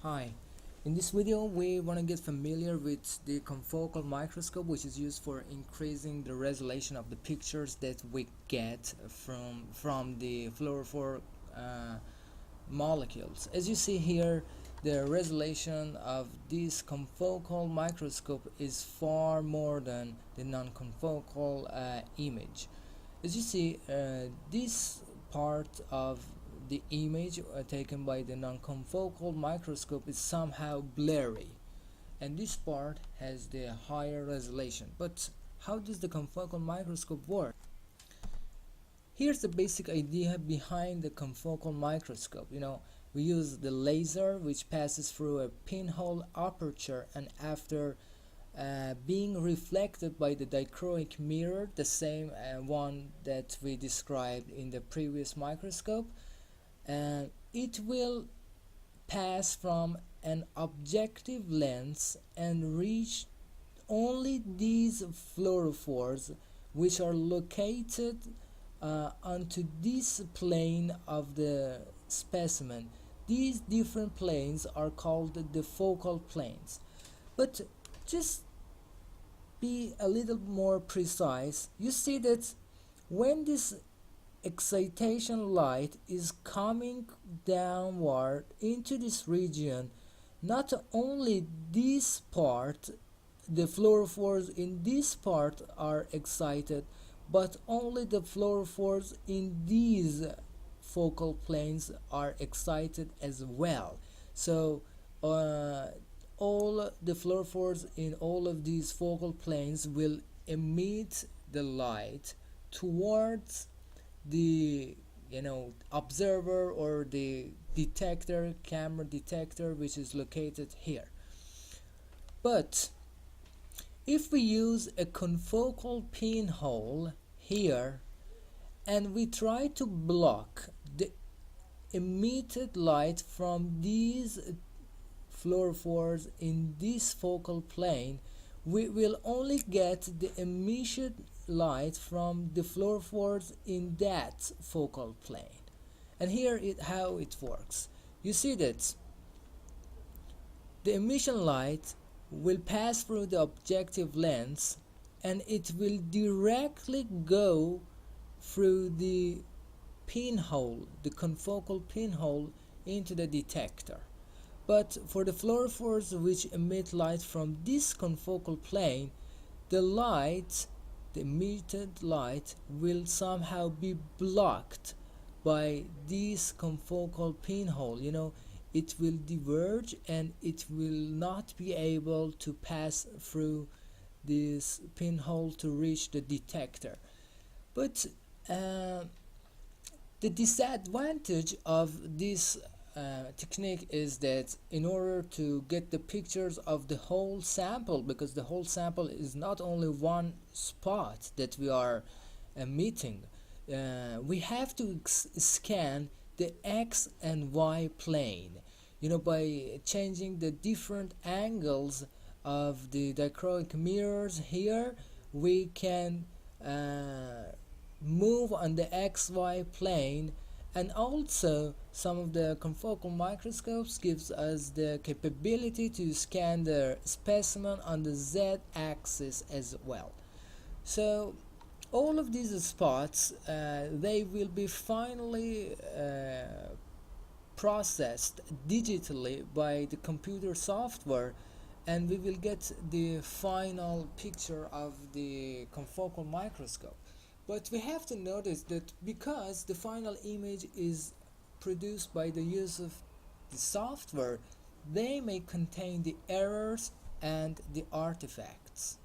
Hi, in this video we want to get familiar with the confocal microscope, which is used for increasing the resolution of the pictures that we get from the fluorophore molecules. As you see here, the resolution of this confocal microscope is far more than the non-confocal image. As you see, this part of the image taken by the non-confocal microscope is somehow blurry, and this part has the higher resolution. But how does the confocal microscope work? Here's the basic idea behind the confocal microscope. We use the laser, which passes through a pinhole aperture, and after being reflected by the dichroic mirror, the same one that we described in the previous microscope, it will pass from an objective lens and reach only these fluorophores, which are located onto this plane of the specimen. These different planes are called the focal planes. But just be a little more precise. You see that when this excitation light is coming downward into this region, not only this part, the fluorophores in this part are excited, but only the fluorophores in these focal planes are excited as well. So all the fluorophores in all of these focal planes will emit the light towards the observer or the camera detector, which is located here. But if we use a confocal pinhole here and we try to block the emitted light from these fluorophores in this focal plane, we will only get the emission light from the fluorophores in that focal plane. And here is how it works. You see that the emission light will pass through the objective lens, and it will directly go through the pinhole, the confocal pinhole, into the detector. But for the fluorophores which emit light from this confocal plane, the emitted light will somehow be blocked by this confocal pinhole. It will diverge and it will not be able to pass through this pinhole to reach the detector. But the disadvantage of this technique is that in order to get the pictures of the whole sample, because the whole sample is not only one spot that we are emitting, we have to scan the X and Y plane, by changing the different angles of the dichroic mirrors. Here we can move on the XY plane, and also some of the confocal microscopes gives us the capability to scan the specimen on the Z-axis as well. So all of these spots, they will be finally processed digitally by the computer software, and we will get the final picture of the confocal microscope. But we have to notice that because the final image is produced by the use of the software, they may contain the errors and the artifacts.